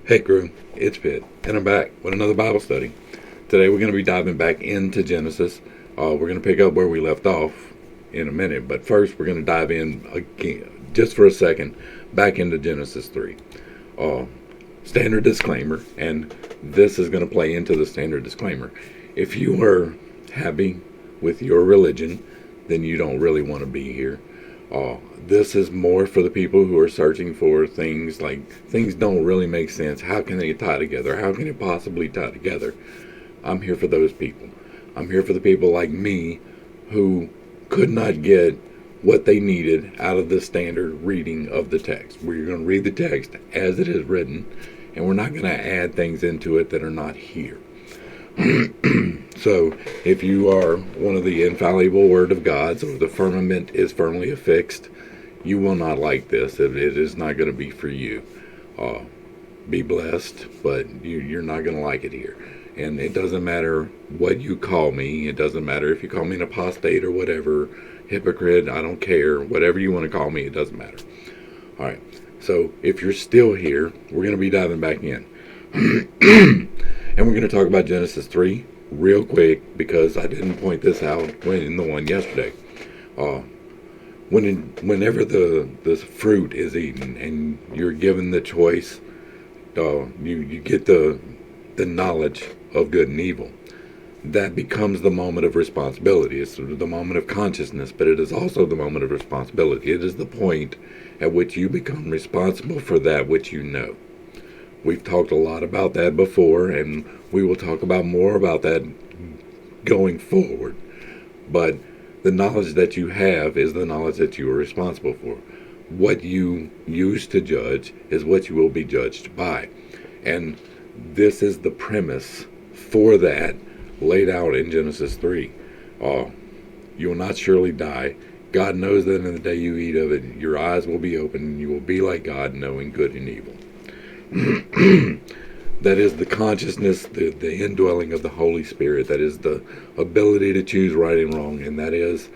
Hey crew, it's Pitt, and I'm back with another Bible study. Today we're going to be diving back into Genesis. We're going to pick up where we left off in a minute, but first we're going to dive in again, just for a second, back into Genesis 3. Standard disclaimer, and this is going to play into the standard disclaimer. If you are happy with your religion, then you don't really want to be here. This is more for the people who are searching for things like things don't really make sense. How can they tie together? How can it possibly tie together? I'm here for those people. I'm here for the people like me who could not get what they needed out of the standard reading of the text. We're going to read the text as it is written, and we're not going to add things into it that are not here. So, if you are one of the infallible Word of Gods, or the firmament is firmly affixed, you will not like this. It is not going to be for you. Be blessed, but you're not going to like it here. And it doesn't matter what you call me. It doesn't matter if you call me an apostate or whatever, hypocrite, I don't care. Whatever you want to call me, it doesn't matter. All right. So, if you're still here, we're going to be diving back in. And we're going to talk about Genesis 3 real quick because I didn't point this out in the one yesterday. Whenever the fruit is eaten and you're given the choice, you get the knowledge of good and evil. That becomes the moment of responsibility. It's the moment of consciousness, but it is also the moment of responsibility. It is the point at which you become responsible for that which you know. We've talked a lot about that before, and we will talk about more about that going forward. But the knowledge that you have is the knowledge that you are responsible for. What you use to judge is what you will be judged by. And this is the premise for that laid out in Genesis 3. You will not surely die. God knows that in the day you eat of it, your eyes will be open, and you will be like God, knowing good and evil. That is the consciousness, the indwelling of the Holy Spirit. That is the ability to choose right and wrong, and that is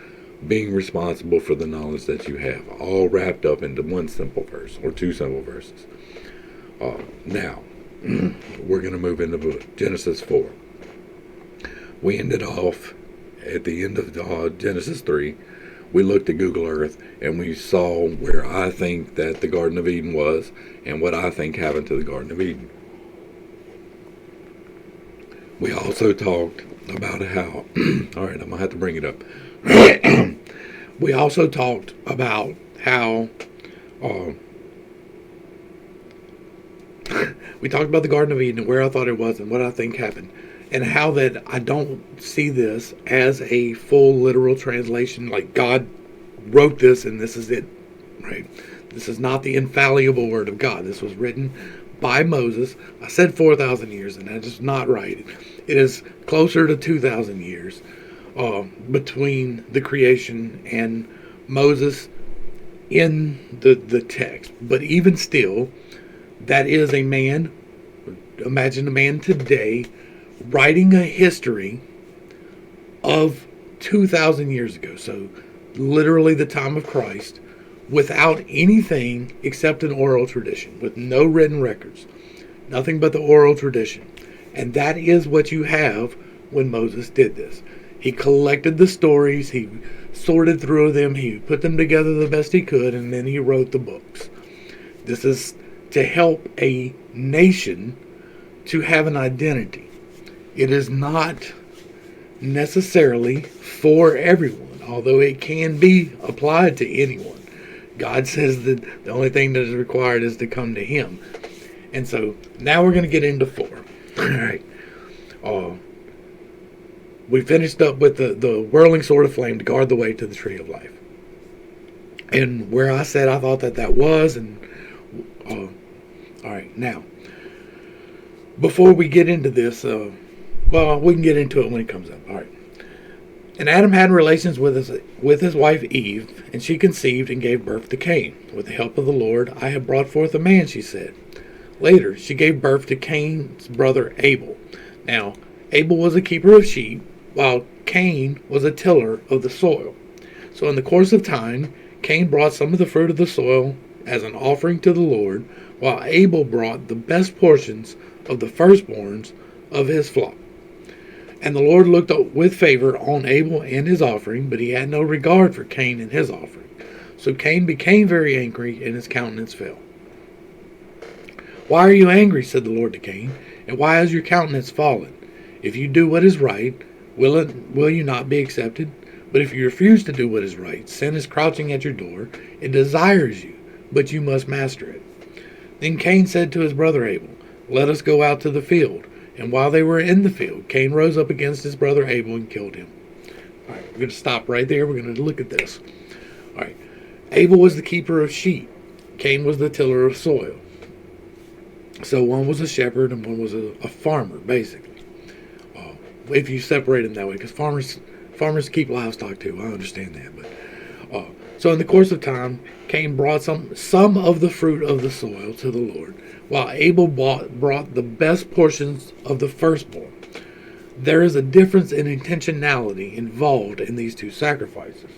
being responsible for the knowledge that you have, all wrapped up into one simple verse or two simple verses. Now, we're going to move into Genesis 4. We ended off at the end of Genesis 3. We looked at Google Earth and we saw where I think that the Garden of Eden was and what I think happened to the Garden of Eden. We also talked about how, all right, I'm going to have to bring it up. We also talked about how, we talked about the Garden of Eden and where I thought it was and what I think happened. And how that I don't see this as a full literal translation, like God wrote this and this is it, right? This is not the infallible Word of God. This was written by Moses. I said 4,000 years, and that is not right. It is closer to 2,000 years between the creation and Moses in the text. But even still, that is a man, imagine a man today, writing a history of 2,000 years ago, so literally the time of Christ, without anything except an oral tradition, with no written records, nothing but the oral tradition. And that is what you have when Moses did this. He collected the stories, he sorted through them, he put them together the best he could, and then he wrote the books. This is to help a nation to have an identity. It is not necessarily for everyone, although it can be applied to anyone. God says that the only thing that is required is to come to Him. And so now we're going to get into 4. All right. We finished up with the whirling sword of flame to guard the way to the tree of life. And where I said I thought that was, and all right, now, before we get into this, well, we can get into it when it comes up. All right. And Adam had relations with his wife Eve, and she conceived and gave birth to Cain. With the help of the Lord, I have brought forth a man, she said. Later, she gave birth to Cain's brother Abel. Now, Abel was a keeper of sheep, while Cain was a tiller of the soil. So in the course of time, Cain brought some of the fruit of the soil as an offering to the Lord, while Abel brought the best portions of the firstborns of his flock. And the Lord looked with favor on Abel and his offering, but he had no regard for Cain and his offering. So Cain became very angry, and his countenance fell. Why are you angry, said the Lord to Cain, and why has your countenance fallen? If you do what is right, will you not be accepted? But if you refuse to do what is right, sin is crouching at your door. It desires you, but you must master it. Then Cain said to his brother Abel, let us go out to the field. And while they were in the field, Cain rose up against his brother Abel and killed him. All right, we're going to stop right there. We're going to look at this. All right, Abel was the keeper of sheep. Cain was the tiller of soil. So one was a shepherd and one was a farmer, basically. If you separate them that way, because farmers keep livestock too. I understand that. But so in the course of time, Cain brought some of the fruit of the soil to the Lord, while Abel brought the best portions of the firstborn. There is a difference in intentionality involved in these two sacrifices,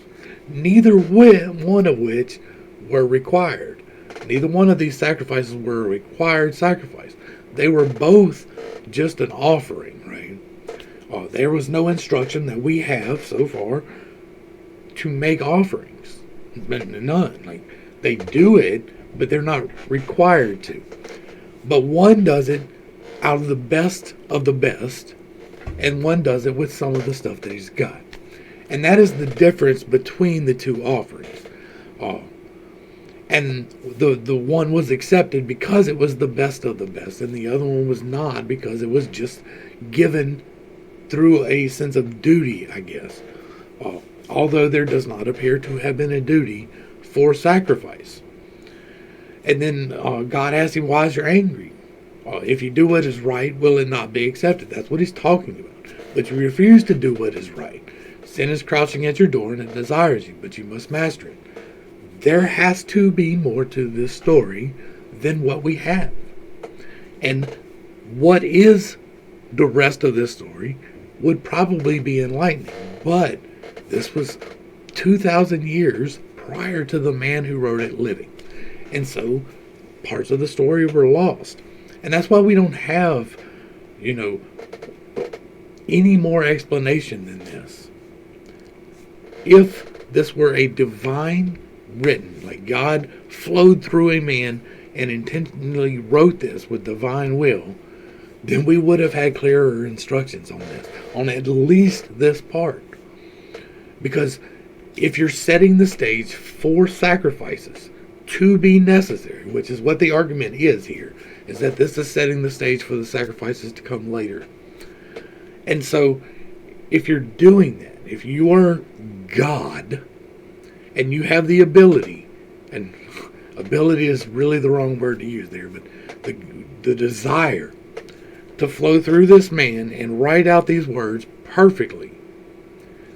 neither one of which were required. Neither one of these sacrifices were a required sacrifice. They were both just an offering, right? There was no instruction that we have so far to make offerings. None. Like, they do it, but they're not required to. But one does it out of the best, and one does it with some of the stuff that he's got. And that is the difference between the two offerings. And the one was accepted because it was the best of the best, and the other one was not because it was just given through a sense of duty, I guess. Although there does not appear to have been a duty for sacrifice. And then God asked him, why is you angry? If you do what is right, will it not be accepted? That's what he's talking about. But you refuse to do what is right. Sin is crouching at your door and it desires you, but you must master it. There has to be more to this story than what we have. And what is the rest of this story would probably be enlightening. But this was 2,000 years prior to the man who wrote it living. And so parts of the story were lost. And that's why we don't have, any more explanation than this. If this were a divine written, like God flowed through a man and intentionally wrote this with divine will, then we would have had clearer instructions on this, on at least this part. Because if you're setting the stage for sacrifices to be necessary, which is what the argument is here, is that this is setting the stage for the sacrifices to come later. And so, if you're doing that, if you are God, and you have the ability, and ability is really the wrong word to use there, but the desire to flow through this man and write out these words perfectly,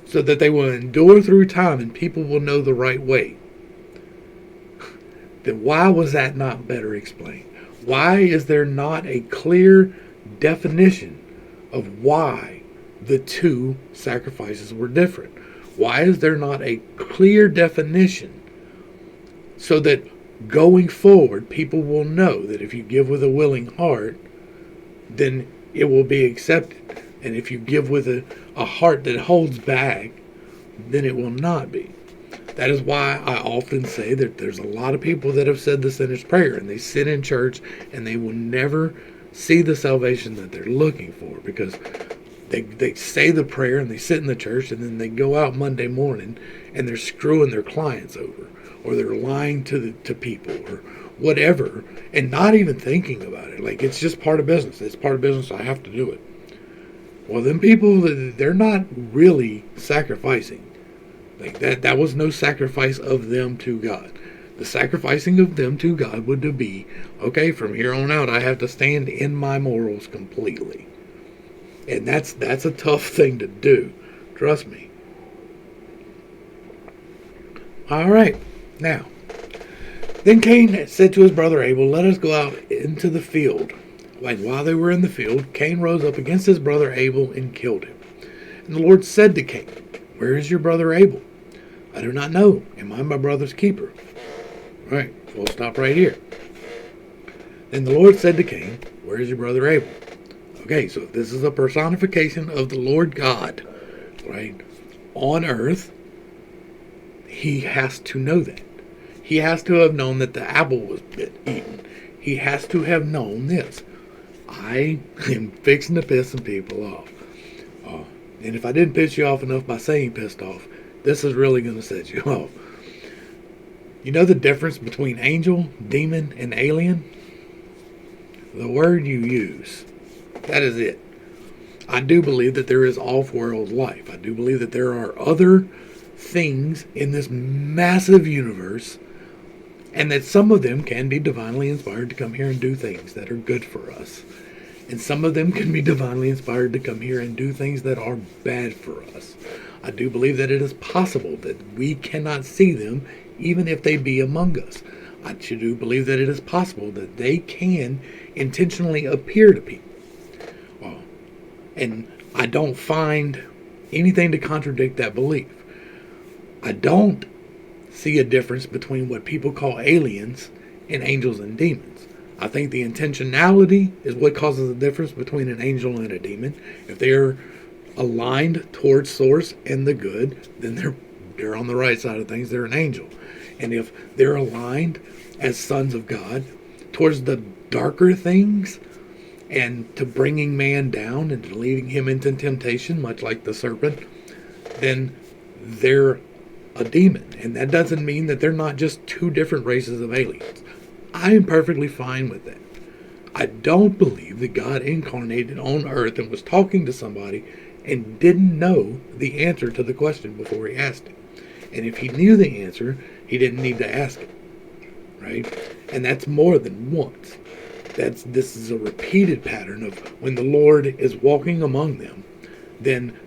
so that they will endure through time and people will know the right way, then why was that not better explained? Why is there not a clear definition of why the two sacrifices were different? Why is there not a clear definition so that going forward people will know that if you give with a willing heart, then it will be accepted. And if you give with a heart that holds back, then it will not be. That is why I often say that there's a lot of people that have said the sinner's prayer and they sit in church and they will never see the salvation that they're looking for, because they say the prayer and they sit in the church and then they go out Monday morning and they're screwing their clients over, or they're lying to people or whatever, and not even thinking about it. Like, it's just part of business. It's part of business. I have to do it. Well, them people, they're not really sacrificing. Like that was no sacrifice of them to God. The sacrificing of them to God would be, okay, from here on out, I have to stand in my morals completely. And that's a tough thing to do. Trust me. All right. Now, then Cain said to his brother Abel, let us go out into the field. Like, while they were in the field, Cain rose up against his brother Abel and killed him. And the Lord said to Cain, where is your brother Abel? I do not know. Am I my brother's keeper? Right. We'll stop right here. Then the Lord said to Cain, where is your brother Abel? Okay, so this is a personification of the Lord God, right? On earth, he has to know that. He has to have known that the apple was eaten. He has to have known this. I am fixing to piss some people off. And if I didn't piss you off enough by saying pissed off, this is really going to set you off. You know the difference between angel, demon, and alien? The word you use. That is it. I do believe that there is off-world life. I do believe that there are other things in this massive universe, and that some of them can be divinely inspired to come here and do things that are good for us. And some of them can be divinely inspired to come here and do things that are bad for us. I do believe that it is possible that we cannot see them even if they be among us. I do believe that it is possible that they can intentionally appear to people. And I don't find anything to contradict that belief. I don't see a difference between what people call aliens and angels and demons. I think the intentionality is what causes the difference between an angel and a demon. If they're aligned towards source and the good, then they're on the right side of things. They're an angel. And if they're aligned as sons of God towards the darker things and to bringing man down and to leading him into temptation, much like the serpent, then they're a demon. And that doesn't mean that they're not just two different races of aliens. I am perfectly fine with that. I don't believe that God incarnated on earth and was talking to somebody and didn't know the answer to the question before he asked it. And if he knew the answer, he didn't need to ask it. Right? And that's more than once. This is a repeated pattern of when the Lord is walking among them, then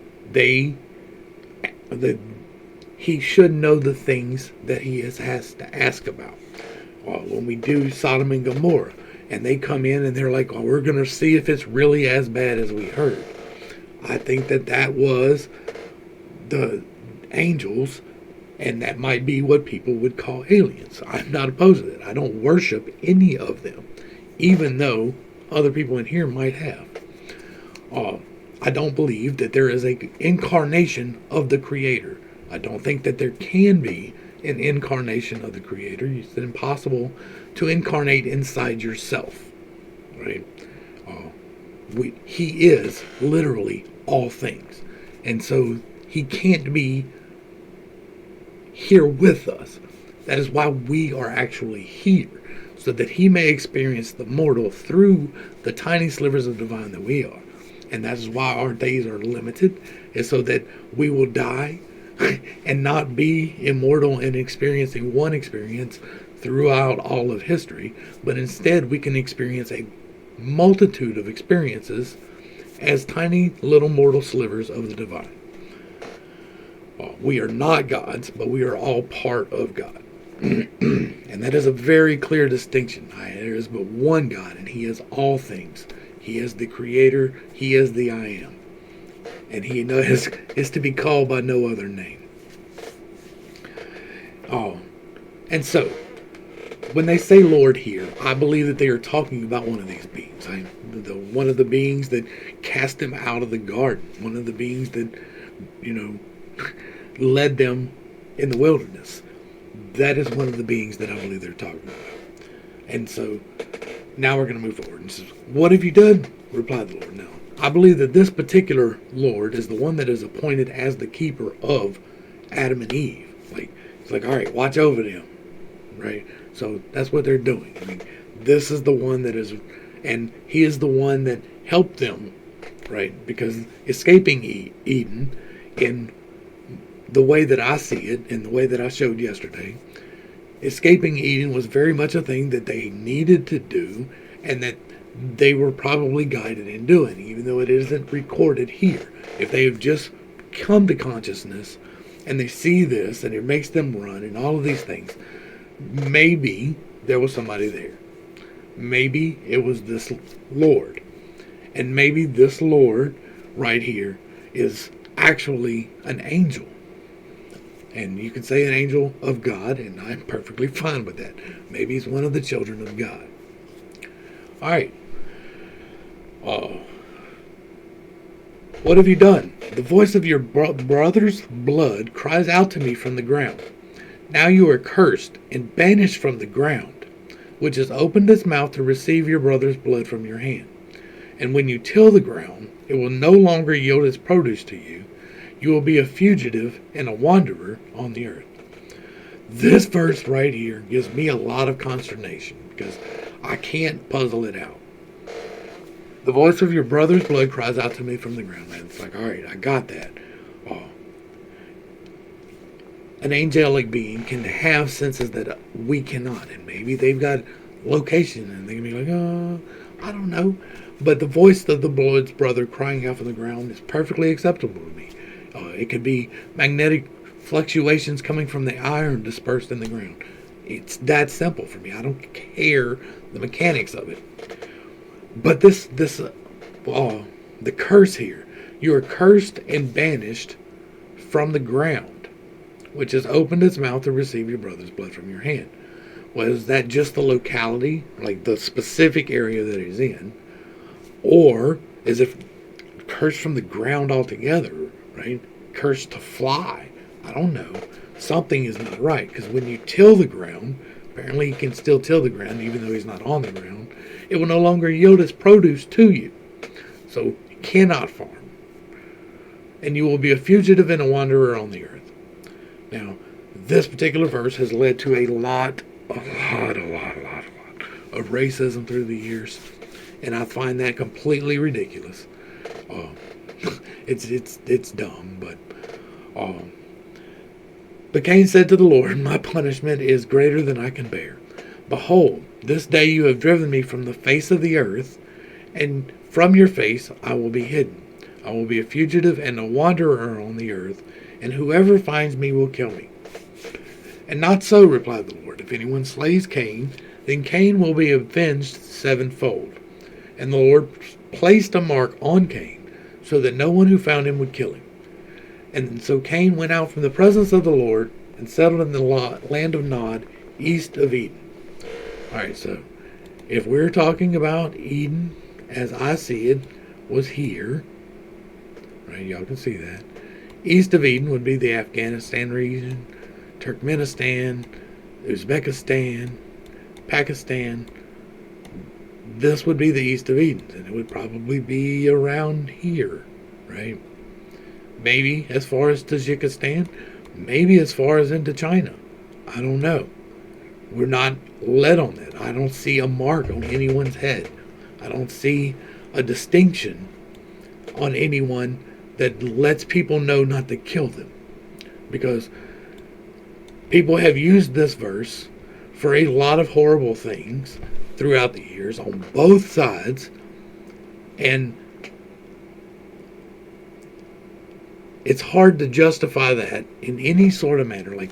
he should know the things that he has to ask about. When we do Sodom and Gomorrah, and they come in and they're like, we're going to see if it's really as bad as we heard. I think that was the angels, and that might be what people would call aliens. I'm not opposed to it. I don't worship any of them, even though other people in here might have. I don't believe that there is an incarnation of the Creator. I don't think that there can be an incarnation of the Creator. It's impossible to incarnate inside yourself, right? He is literally all things, and so he can't be here with us. That is why we are actually here, so that he may experience the mortal through the tiny slivers of divine that we are. And that is why our days are limited, is so that we will die and not be immortal and experiencing one experience throughout all of history, but instead we can experience a multitude of experiences as tiny little mortal slivers of the divine. We are not gods, but we are all part of God. And that is a very clear distinction. There is but one God, and he is all things. He is the Creator. He is the I Am. And he is to be called by no other name. And so, when they say Lord here, I believe that they are talking about one of these beings. One of the beings that cast them out of the garden. One of the beings that, led them in the wilderness. That is one of the beings that I believe they're talking about. And so, now we're going to move forward. And says, what have you done? Replied the Lord. No. I believe that this particular Lord is the one that is appointed as the keeper of Adam and Eve. It's like, all right, watch over them. Right? So that's what they're doing. This is the one that is, and he is the one that helped them, right? Because escaping Eden, in the way that I see it, in the way that I showed yesterday, escaping Eden was very much a thing that they needed to do, and that they were probably guided in doing, even though it isn't recorded here. If they have just come to consciousness, and they see this, and it makes them run, and all of these things, maybe there was somebody there. Maybe it was this Lord. And maybe this Lord right here is actually an angel. And you can say an angel of God, and I'm perfectly fine with that. Maybe he's one of the children of God. All right. What have you done? The voice of your brother's blood cries out to me from the ground. Now you are cursed and banished from the ground, which has opened its mouth to receive your brother's blood from your hand. And when you till the ground, it will no longer yield its produce to you. You will be a fugitive and a wanderer on the earth. This verse right here gives me a lot of consternation because I can't puzzle it out. The voice of your brother's blood cries out to me from the ground. And it's like, all right, I got that. An angelic being can have senses that we cannot. And maybe they've got location and they can be like, I don't know. But the voice of the blood's brother crying out from the ground is perfectly acceptable to me. It could be magnetic fluctuations coming from the iron dispersed in the ground. It's that simple for me. I don't care the mechanics of it. But the curse here, you are cursed and banished from the ground, which has opened its mouth to receive your brother's blood from your hand. Well, is that just the locality, like the specific area that he's in? Or is it cursed from the ground altogether, right? Cursed to fly? I don't know. Something is not right, because when you till the ground, apparently he can still till the ground even though he's not on the ground, it will no longer yield its produce to you. So you cannot farm. And you will be a fugitive and a wanderer on the earth. Now, this particular verse has led to a lot of racism through the years. And I find that completely ridiculous. It's dumb, but Cain said to the Lord, my punishment is greater than I can bear. Behold, this day you have driven me from the face of the earth, and from your face I will be hidden. I will be a fugitive and a wanderer on the earth, and whoever finds me will kill me. And not so, replied the Lord. If anyone slays Cain, then Cain will be avenged sevenfold. And the Lord placed a mark on Cain, so that no one who found him would kill him. And so Cain went out from the presence of the Lord and settled in the land of Nod, east of Eden. All right, so if we're talking about Eden, as I see it, was here, right? Y'all can see that. East of Eden would be the Afghanistan region, Turkmenistan, Uzbekistan, Pakistan. This would be the east of Eden, and it would probably be around here, right? Maybe as far as Tajikistan, maybe as far as into China. I don't know. We're not led on that. I don't see a mark on anyone's head. I don't see a distinction on anyone that lets people know not to kill them. Because people have used this verse for a lot of horrible things throughout the years on both sides. And it's hard to justify that in any sort of manner. Like,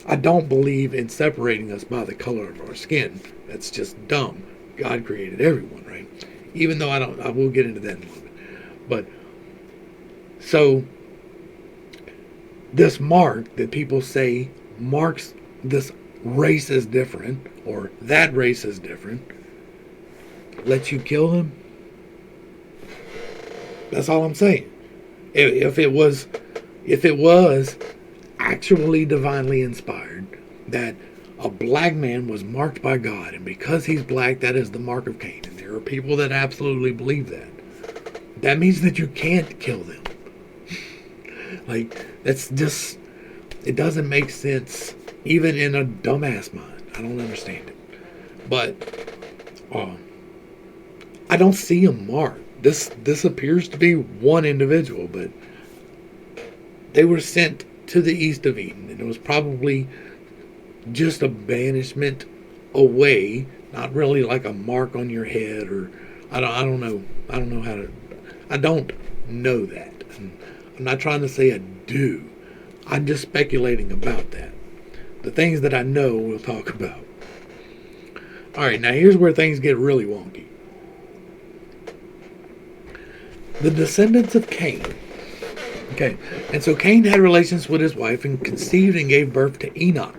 I don't believe in separating us by the color of our skin. That's just dumb. God created everyone, right? Even though I will get into that in a moment. But, so, this mark that people say marks this race is different, or that race is different, lets you kill them? That's all I'm saying. If it was actually divinely inspired, that a black man was marked by God, and because he's black, that is the mark of Cain, and there are people that absolutely believe that, that means that you can't kill them. Like, that's just, it doesn't make sense, even in a dumbass mind. I don't understand it. But I don't see a mark. This appears to be one individual, but they were sent to the east of Eden, and it was probably just a banishment away, not really like a mark on your head, or I don't know that. And I'm not trying to say I do. I'm just speculating about that. The things that I know we'll talk about. Alright, now here's where things get really wonky. The descendants of Cain. Okay, and so Cain had relations with his wife and conceived and gave birth to Enoch.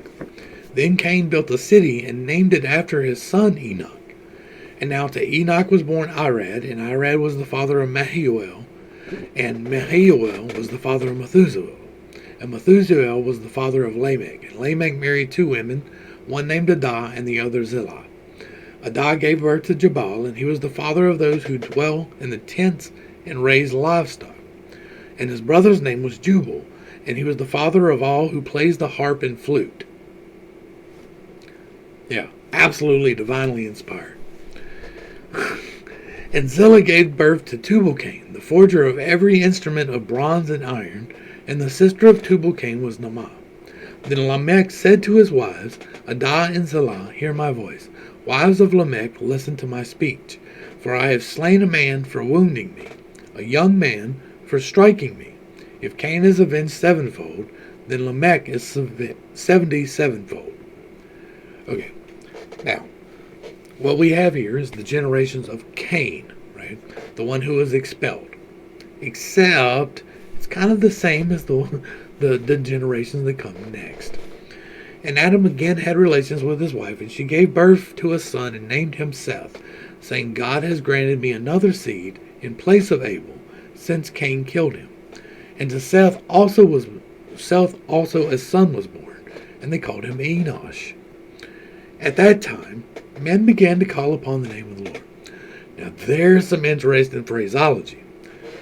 Then Cain built a city and named it after his son Enoch. And now to Enoch was born Irad, and Irad was the father of Mahalalel, and Mahalalel was the father of Methuselah. And Methuselah was the father of Lamech. And Lamech married two women, one named Adah and the other Zillah. Adah gave birth to Jabal, and he was the father of those who dwell in the tents and raise livestock. And his brother's name was Jubal, and he was the father of all who plays the harp and flute. Yeah, absolutely divinely inspired. And Zillah gave birth to Tubal-Cain, the forger of every instrument of bronze and iron, and the sister of Tubal-Cain was Naamah. Then Lamech said to his wives, Adah and Zillah, hear my voice. Wives of Lamech, listen to my speech. For I have slain a man for wounding me, a young man for striking me. If Cain is avenged sevenfold, then Lamech is 77fold. Okay, now, what we have here is the generations of Cain, right? The one who was expelled. Except it's kind of the same as the generations that come next. And Adam again had relations with his wife, and she gave birth to a son and named him Seth, saying, God has granted me another seed in place of Abel, since Cain killed him. And to Seth also a son was born, and they called him Enosh. At that time, men began to call upon the name of the Lord. Now there's some interesting phraseology.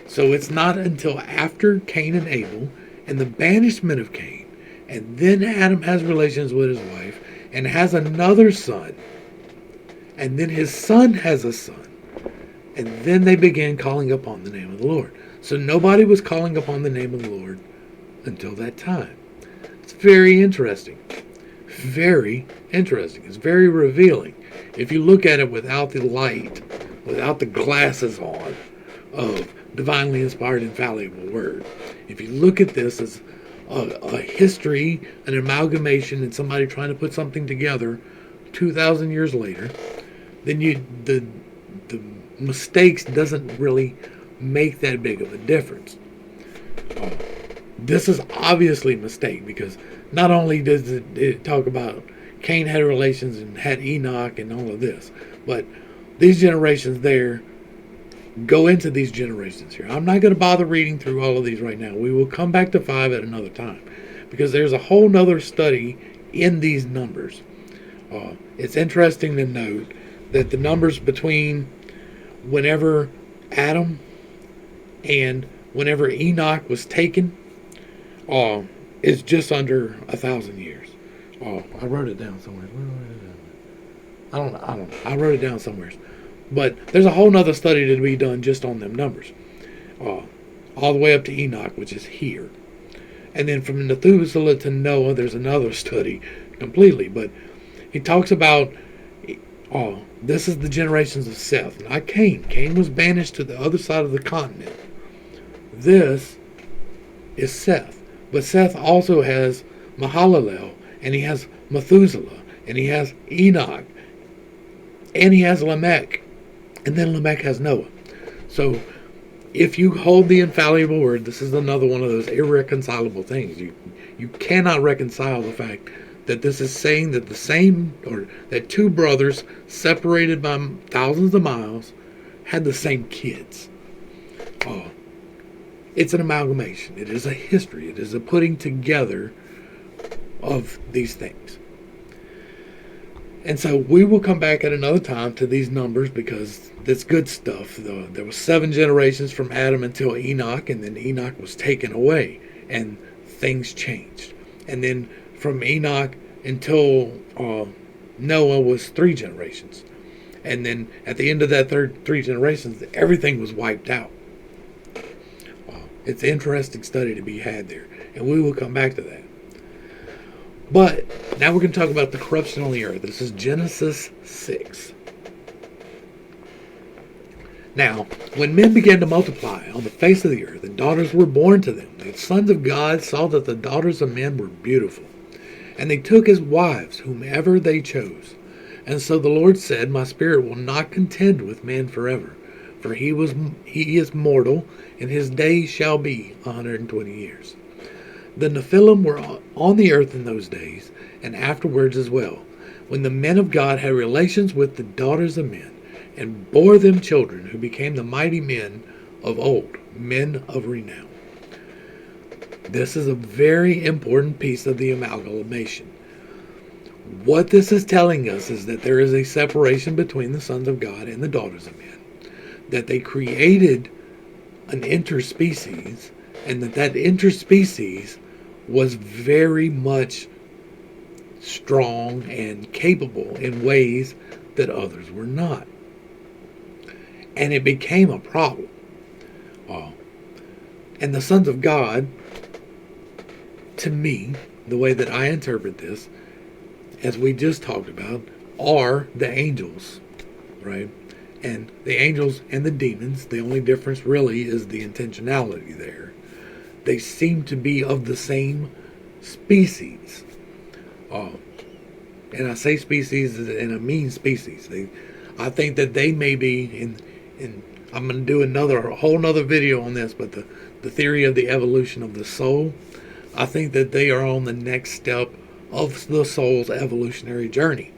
So it's not until after Cain and Abel and the banishment of Cain, and then Adam has relations with his wife and has another son, and then his son has a son, and then they began calling upon the name of the Lord. So nobody was calling upon the name of the Lord until that time. It's very interesting. Very interesting. It's very revealing. If you look at it without the light, without the glasses on of divinely inspired, infallible word, if you look at this as a history, an amalgamation, and somebody trying to put something together 2,000 years later, then the mistakes doesn't really make that big of a difference. This is obviously a mistake, because not only does it talk about Cain had relations and had Enoch and all of this, but these generations there go into these generations here. I'm not going to bother reading through all of these right now. We will come back to 5 at another time, because there's a whole nother study in these numbers. It's interesting to note that the numbers between whenever Adam and whenever Enoch was taken is just under 1,000 years. I wrote it down somewhere. I don't know. I wrote it down somewhere. But there's a whole nother study to be done just on them numbers. All the way up to Enoch, which is here. And then from Methuselah to Noah, there's another study completely. But he talks about, this is the generations of Seth, not Cain. Cain was banished to the other side of the continent. This is Seth. But Seth also has Mahalalel, and he has Methuselah, and he has Enoch, and he has Lamech, and then Lamech has Noah. So if you hold the infallible word, this is another one of those irreconcilable things. You cannot reconcile the fact that this is saying that that two brothers separated by thousands of miles had the same kids. It's an amalgamation. It is a history. It is a putting together of these things. And so we will come back at another time to these numbers, because that's good stuff. There was 7 generations from Adam until Enoch, and then Enoch was taken away, and things changed. And then from Enoch until Noah was 3 generations. And then at the end of that 3 generations, everything was wiped out. It's an interesting study to be had there, and we will come back to that. But now we're going to talk about the corruption on the earth. This is Genesis 6. Now, when men began to multiply on the face of the earth, and daughters were born to them, the sons of God saw that the daughters of men were beautiful, and they took as wives whomever they chose. And so the Lord said, My spirit will not contend with man forever, for he is mortal, and his days shall be 120 years. The Nephilim were on the earth in those days, and afterwards as well, when the men of God had relations with the daughters of men, and bore them children, who became the mighty men of old, men of renown. This is a very important piece of the amalgamation. What this is telling us is that there is a separation between the sons of God and the daughters of men, that they created an interspecies, and that interspecies was very much strong and capable in ways that others were not. And it became a problem. And the sons of God, to me, the way that I interpret this, as we just talked about, are the angels, right? And the angels and the demons, the only difference really is the intentionality there. They seem to be of the same species. And I say species in a mean species. I think that they may be in I'm going to do a whole nother video on this, but the theory of the evolution of the soul, I think that they are on the next step of the soul's evolutionary journey,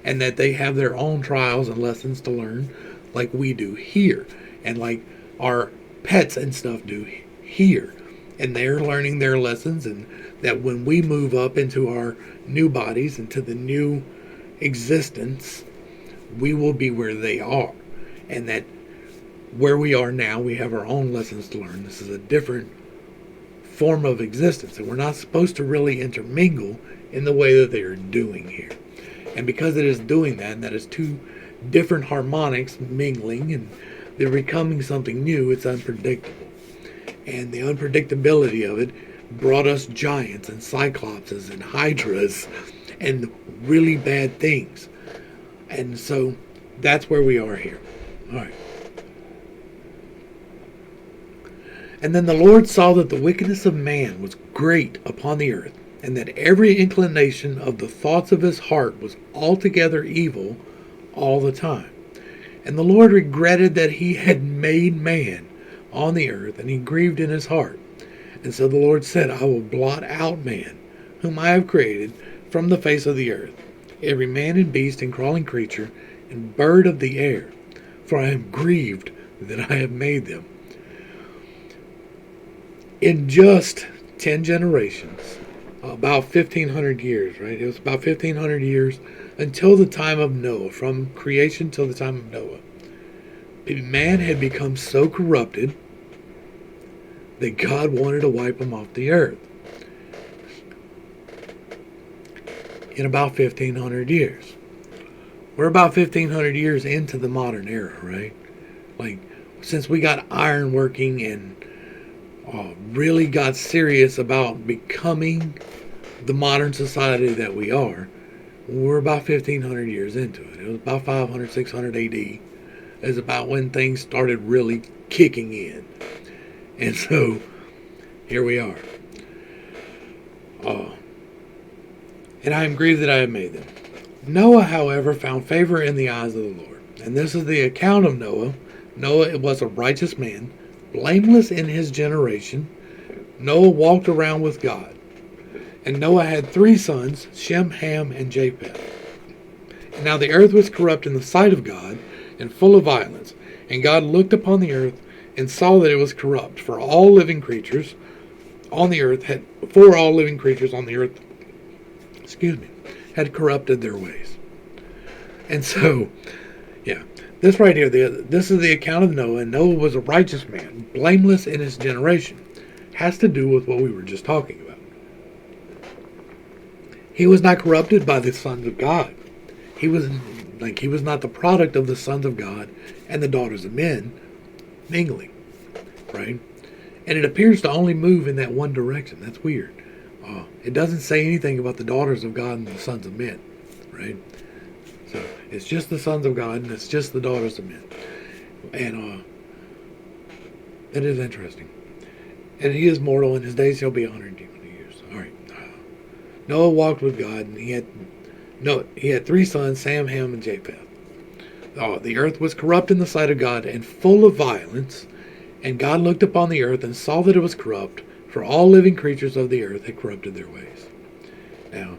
and that they have their own trials and lessons to learn, like we do here, and like our pets and stuff do here, and they're learning their lessons, and that when we move up into our new bodies, into the new existence, we will be where they are, and that where we are now, we have our own lessons to learn. This is a different form of existence, and we're not supposed to really intermingle in the way that they are doing here. And because it is doing that is two different harmonics mingling, and they're becoming something new, it's unpredictable. And the unpredictability of it brought us giants and cyclopses and hydras and really bad things. And so that's where we are here. All right. And then the Lord saw that the wickedness of man was great upon the earth, and that every inclination of the thoughts of his heart was altogether evil all the time. And the Lord regretted that he had made man on the earth, and he grieved in his heart. And so the Lord said, I will blot out man, whom I have created, from the face of the earth, every man and beast and crawling creature, and bird of the air, for I am grieved that I have made them. In just 10 generations, about 1,500 years, right? It was about 1,500 years until the time of Noah, from creation till the time of Noah. Man had become so corrupted that God wanted to wipe him off the earth. In about 1,500 years. We're about 1,500 years into the modern era, right? Like, since we got iron working and really got serious about becoming the modern society that we are, we're about 1,500 years into it. It was about 500, 600 AD is about when things started really kicking in. And so, here we are. And I am grieved that I have made them. Noah, however, found favor in the eyes of the Lord. And this is the account of Noah. Noah was a righteous man, blameless in his generation. Noah walked around with God. And Noah had 3 sons, Shem, Ham, and Japheth. And now the earth was corrupt in the sight of God, and full of violence. And God looked upon the earth, and saw that it was corrupt, for all living creatures on the earth had had corrupted their ways. And so, yeah, this right here, this is the account of Noah, and Noah was a righteous man, blameless in his generation. Has to do with what we were just talking about. He was not corrupted by the sons of God. He was not the product of the sons of God and the daughters of men mingling, right? And it appears to only move in that one direction. That's weird. It doesn't say anything about the daughters of God and the sons of men, right? So it's just the sons of God and it's just the daughters of men. And it is interesting. And he is mortal, and his days shall be 120 years. All right. Noah walked with God, and he had 3 sons, Sam, Ham, and Japheth. The earth was corrupt in the sight of God and full of violence. And God looked upon the earth and saw that it was corrupt, for all living creatures of the earth had corrupted their ways. Now,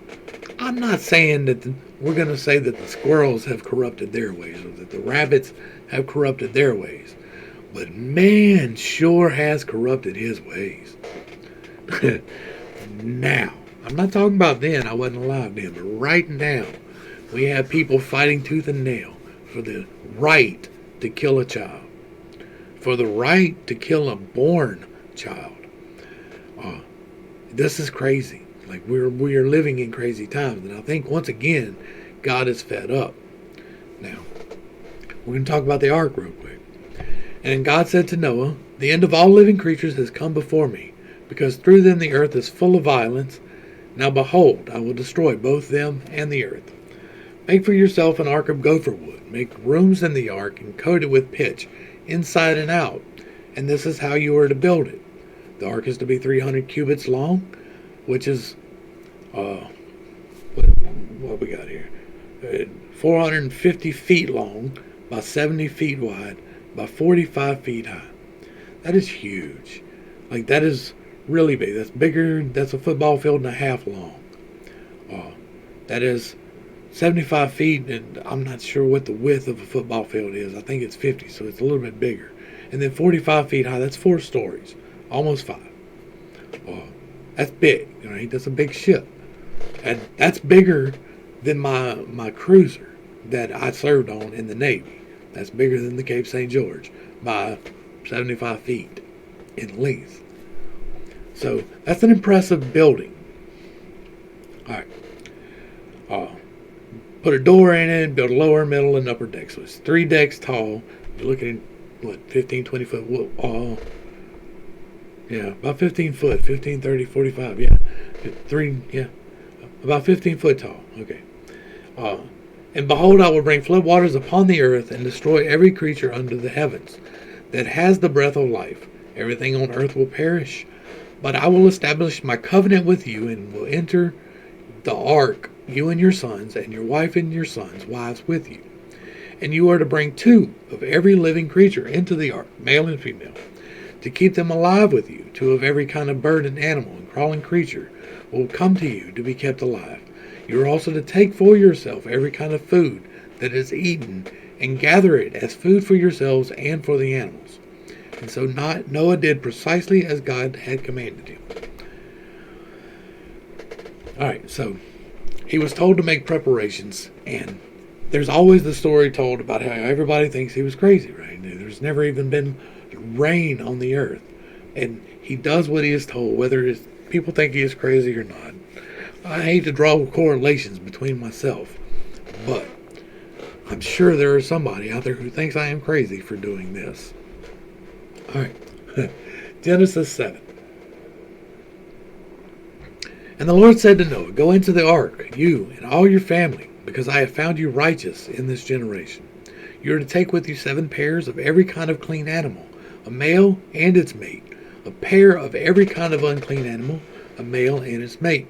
I'm not saying that we're going to say that the squirrels have corrupted their ways or that the rabbits have corrupted their ways. But man sure has corrupted his ways. Now, I'm not talking about then, I wasn't alive then, but right now, we have people fighting tooth and nail for the right to kill a child, for the right to kill a born child. This is crazy. Like we are living in crazy times, and I think once again, God is fed up. Now, we're going to talk about the ark real quick. And God said to Noah, "The end of all living creatures has come before me, because through them the earth is full of violence. Now behold, I will destroy both them and the earth. Make for yourself an ark of gopher wood. Make rooms in the ark and coat it with pitch, inside and out. And this is how you are to build it. The ark is to be 300 cubits long, which is, what we got here? 450 feet long by 70 feet wide by 45 feet high. That is huge. Like, that is really big. That's bigger. That's a football field and a half long. That is 75 feet, and I'm not sure what the width of a football field is. I think it's 50, so it's a little bit bigger. And then 45 feet high, that's 4 stories, almost 5. That's big, right? That's a big ship. And that's bigger than my cruiser that I served on in the Navy. That's bigger than the Cape St. George by 75 feet in length. So that's an impressive building. All right. Put a door in it, build a lower, middle, and upper deck. So it's 3 decks tall. You're looking at, what, 15, 20 foot? Yeah, about 15 foot, 15, 30, 45, yeah. About 15 foot tall. Okay. And behold, I will bring floodwaters upon the earth and destroy every creature under the heavens that has the breath of life. Everything on earth will perish. But I will establish my covenant with you and will enter the ark, you and your sons, and your wife and your sons' wives with you. And you are to bring 2 of every living creature into the ark, male and female, to keep them alive with you. 2 of every kind of bird and animal and crawling creature will come to you to be kept alive. You are also to take for yourself every kind of food that is eaten and gather it as food for yourselves and for the animals. And so Noah did precisely as God had commanded him. Alright, so he was told to make preparations, and there's always the story told about how everybody thinks he was crazy, right? There's never even been rain on the earth. And he does what he is told, whether people think he is crazy or not. I hate to draw correlations between myself, but I'm sure there is somebody out there who thinks I am crazy for doing this. Alright, Genesis 7. And the Lord said to Noah, "Go into the ark, you and all your family, because I have found you righteous in this generation. You are to take with you 7 pairs of every kind of clean animal, a male and its mate, a pair of every kind of unclean animal, a male and its mate,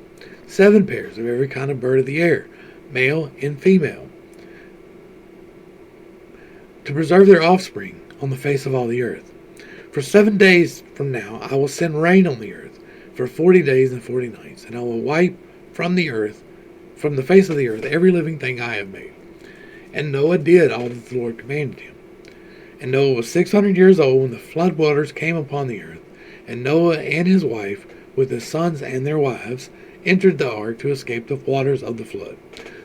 7 pairs of every kind of bird of the air, male and female, to preserve their offspring on the face of all the earth. For 7 days from now I will send rain on the earth, for 40 days and 40 nights, and I will wipe from the face of the earth, every living thing I have made." And Noah did all that the Lord commanded him. And Noah was 600 years old when the floodwaters came upon the earth. And Noah and his wife, with his sons and their wives, entered the ark to escape the waters of the flood.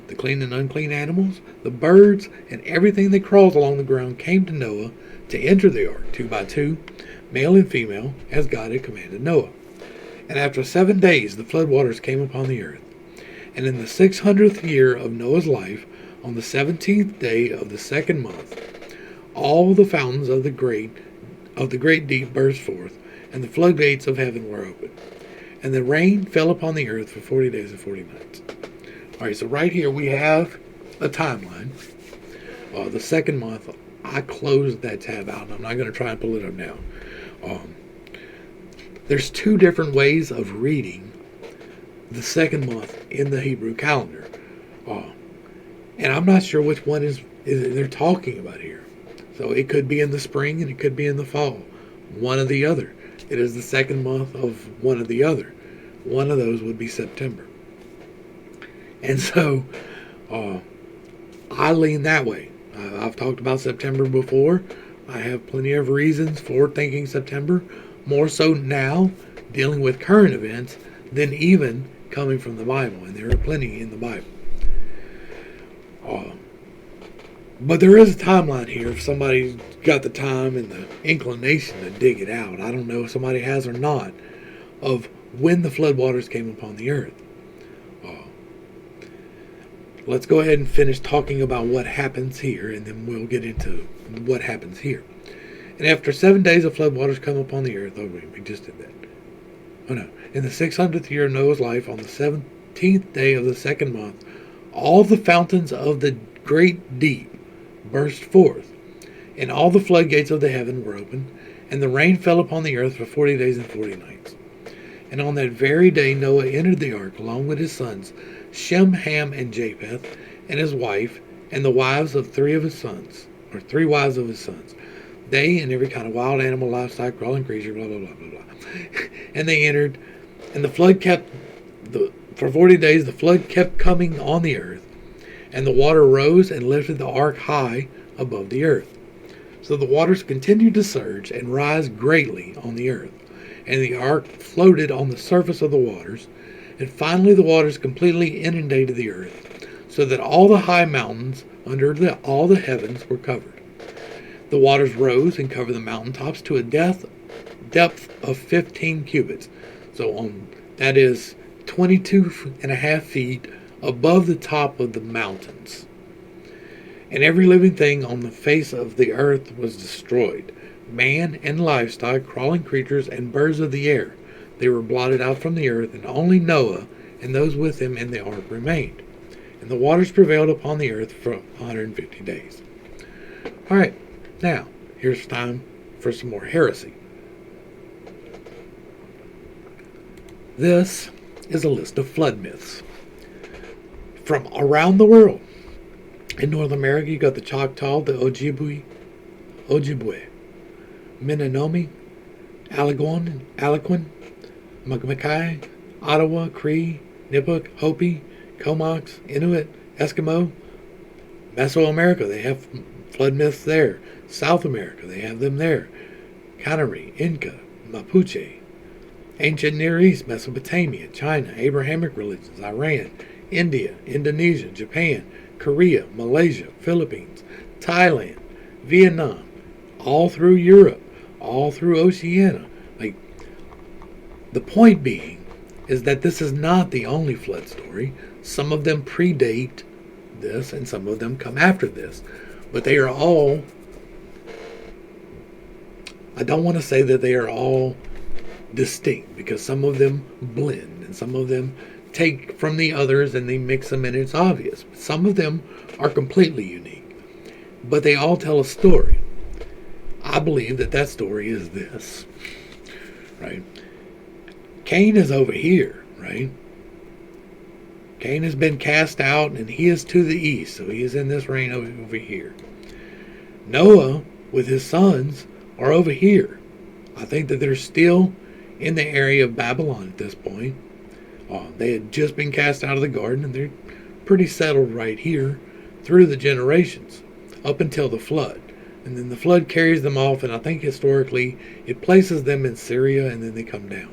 The clean and unclean animals, the birds, and everything that crawls along the ground came to Noah to enter the ark, 2 by 2, male and female, as God had commanded Noah. And after 7 days the floodwaters came upon the earth. And in the 600th year of Noah's life, on the 17th day of the 2nd month, all the fountains of the great deep burst forth, and the floodgates of heaven were opened. And the rain fell upon the earth for 40 days and 40 nights. Alright, so right here we have a timeline. The 2nd month, I closed that tab out, and I'm not going to try and pull it up now. There's 2 different ways of reading the 2nd month in the Hebrew calendar. And I'm not sure which one is they're talking about here. So it could be in the spring and it could be in the fall. One or the other. It is the second month of one or the other. One of those would be September. And so I lean that way. I've talked about September before. I have plenty of reasons for thinking September, more so now dealing with current events than even coming from the Bible. And there are plenty in the Bible. But there is a timeline here if somebody's got the time and the inclination to dig it out. I don't know if somebody has or not, of when the floodwaters came upon the earth. Let's go ahead and finish talking about what happens here, and then we'll get into what happens here. And after 7 days of floodwaters come upon the earth, we just did that. Oh no. In the 600th year of Noah's life, on the 17th day of the second month, all the fountains of the great deep burst forth, and all the floodgates of the heaven were opened, and the rain fell upon the earth for 40 days and 40 nights. And on that very day Noah entered the ark along with his sons, Shem, Ham, and Japheth, and his wife, and the wives of three wives of his sons. They and every kind of wild animal, livestock, crawling creature, blah, blah, blah, blah, blah. And they entered, and the flood for 40 days the flood kept coming on the earth, and the water rose and lifted the ark high above the earth. So the waters continued to surge and rise greatly on the earth, and the ark floated on the surface of the waters, and finally the waters completely inundated the earth, so that all the high mountains under all the heavens were covered. The waters rose and covered the mountaintops to a depth of 15 cubits. So that is 22.5 feet above the top of the mountains. And every living thing on the face of the earth was destroyed, man and livestock, crawling creatures, and birds of the air. They were blotted out from the earth, and only Noah and those with him in the ark remained. And the waters prevailed upon the earth for 150 days. All right, now here's time for some more heresy. This is a list of flood myths from around the world. In North America, you got the Choctaw, the Ojibwe, Menominee, Algonquin, Mackaye, Ottawa, Cree, Nipmuc, Hopi, Comox, Inuit, Eskimo. Mesoamerica, they have flood myths there. South America, they have them there. Canary, Inca, Mapuche. Ancient Near East, Mesopotamia, China, Abrahamic religions, Iran, India, Indonesia, Japan, Korea, Malaysia, Philippines, Thailand, Vietnam, all through Europe, all through Oceania. The point being is that this is not the only flood story. Some of them predate this and some of them come after this. But they are all, I don't want to say that they are all distinct, because some of them blend and some of them take from the others and they mix them and it's obvious. Some of them are completely unique, but they all tell a story. I believe that story is this, right? Cain is over here, right? Cain has been cast out and he is to the east, so he is in this reign over here. Noah with his sons are over here. I think that they're still in the area of Babylon at this point. They had just been cast out of the garden and they're pretty settled right here through the generations up until the flood. And then the flood carries them off, and I think historically it places them in Syria and then they come down.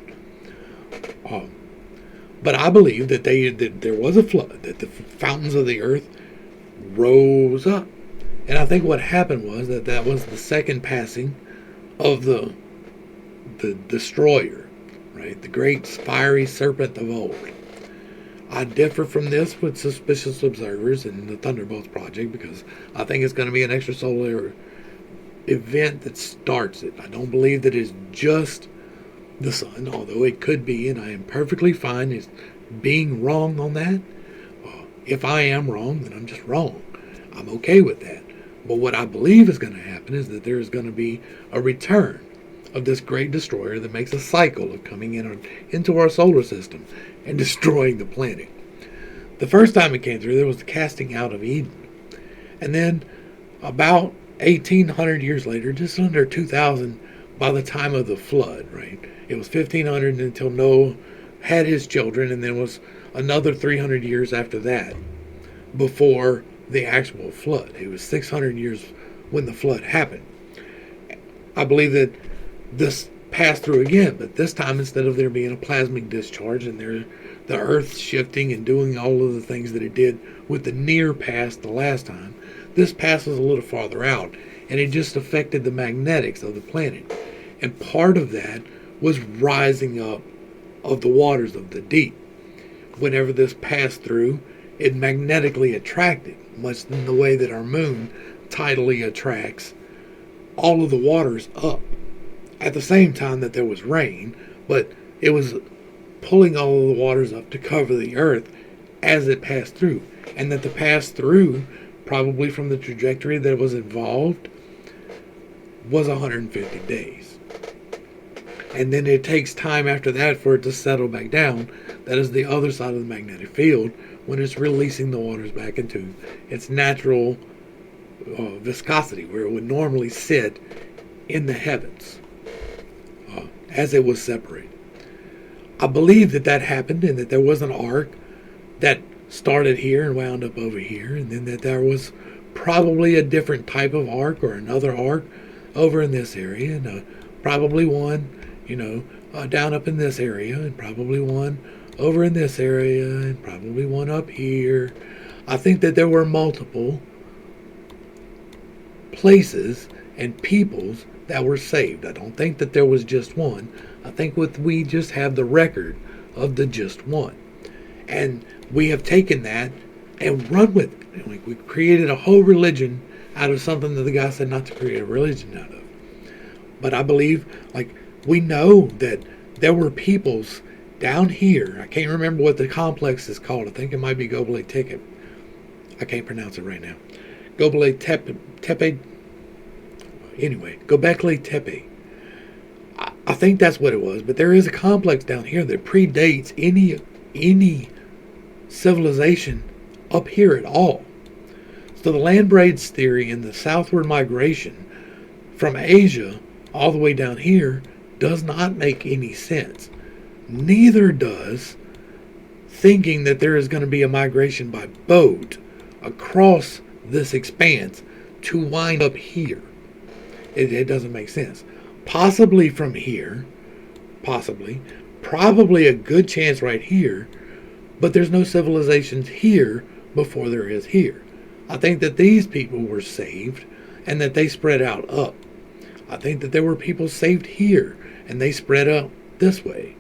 But I believe that there was a flood, that the fountains of the earth rose up. And I think what happened was that was the second passing of the destroyer, right? The great fiery serpent of old. I differ from this with suspicious observers in the Thunderbolts Project, because I think it's going to be an extrasolar event that starts it. I don't believe that it's just the sun, although it could be, and I am perfectly fine as being wrong on that. If I am wrong, then I'm just wrong. I'm okay with that. But what I believe is going to happen is that there is going to be a return of this great destroyer that makes a cycle of coming into our solar system and destroying the planet. The first time it came through, there was the casting out of Eden. And then about 1,800 years later, just under 2,000, by the time of the flood, right? It was 1,500 until Noah had his children, and then was another 300 years after that before the actual flood. It was 600 years when the flood happened. I believe that this passed through again, but this time, instead of there being a plasmic discharge and the earth shifting and doing all of the things that it did with the near past the last time, this passes a little farther out, and it just affected the magnetics of the planet. And part of that was rising up of the waters of the deep. Whenever this passed through, it magnetically attracted, much in the way that our moon tidally attracts all of the waters up. At the same time that there was rain, but it was pulling all of the waters up to cover the earth as it passed through. And that the pass through, probably from the trajectory that was involved, was 150 days. And then it takes time after that for it to settle back down. That is the other side of the magnetic field, when it's releasing the waters back into its natural viscosity, where it would normally sit in the heavens as it was separated. I believe that happened, and that there was an arc that started here and wound up over here, and then that there was probably a different type of arc or another arc over in this area, and probably one, down up in this area, and probably one over in this area, and probably one up here. I think that there were multiple places and peoples that were saved. I don't think that there was just one. I think we just have the record of the just one. And we have taken that and run with it. Like, we created a whole religion out of something that the guy said not to create a religion out of. But I believe, we know that there were peoples down here. I can't remember what the complex is called. I think it might be Göbekli Tepe. I can't pronounce it right now. Göbekli Tepe. Anyway, Göbekli Tepe. I think that's what it was. But there is a complex down here that predates any civilization up here at all. So the land braids theory and the southward migration from Asia all the way down here does not make any sense. Neither does thinking that there is going to be a migration by boat across this expanse to wind up here. It doesn't make sense. Possibly from here, probably a good chance right here, but there's no civilizations here before there is here. I think that these people were saved and that they spread out up. I think that there were people saved here and they spread out this way.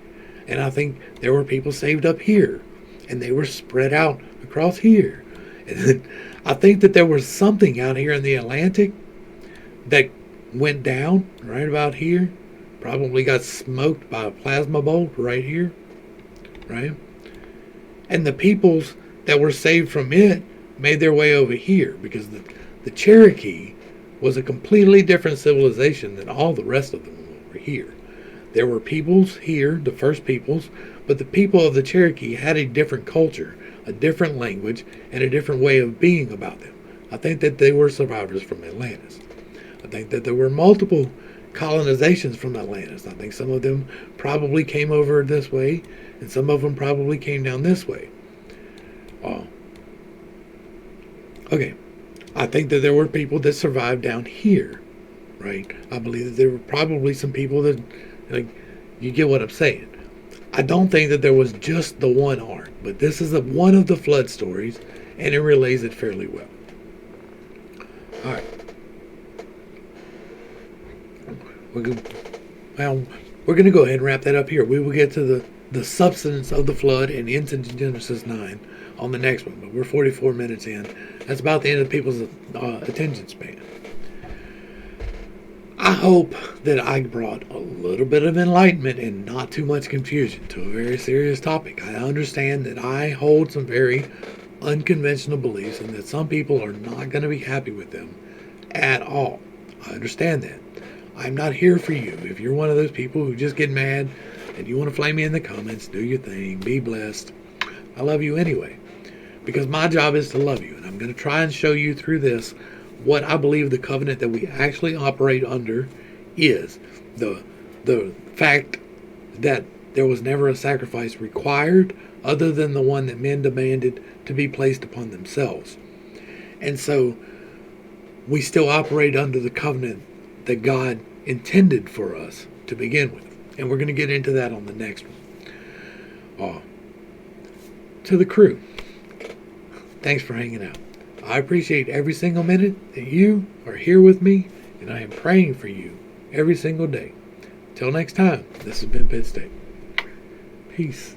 And I think there were people saved up here and they were spread out across here. And I think that there was something out here in the Atlantic that went down right about here, probably got smoked by a plasma bolt right here, right? And the peoples that were saved from it made their way over here, because the Cherokee was a completely different civilization than all the rest of them over here. There were peoples here, the first peoples, but the people of the Cherokee had a different culture, a different language, and a different way of being about them. I think that they were survivors from Atlantis. I think that there were multiple colonizations from Atlantis. I think some of them probably came over this way, and some of them probably came down this way. Okay. I think that there were people that survived down here, right? I believe that there were probably some people that, you get what I'm saying. I don't think that there was just the one ark, but this is one of the flood stories, and it relays it fairly well. All right. We're going to go ahead and wrap that up here. We will get to the substance of the flood and into Genesis 9 on the next one, but we're 44 minutes in. That's about the end of people's attention span. I hope that I brought a little bit of enlightenment and not too much confusion to a very serious topic. I understand that I hold some very unconventional beliefs and that some people are not going to be happy with them at all. I understand that. I'm not here for you. If you're one of those people who just get mad and you want to flame me in the comments, do your thing. Be blessed. I love you anyway. because my job is to love you, and I'm going to try and show you through this what I believe the covenant that we actually operate under is. The fact that there was never a sacrifice required other than the one that men demanded to be placed upon themselves. And so we still operate under the covenant that God intended for us to begin with. And we're going to get into that on the next one. To the crew, thanks for hanging out. I appreciate every single minute that you are here with me, and I am praying for you every single day. Till next time, this has been Pittstake. Peace.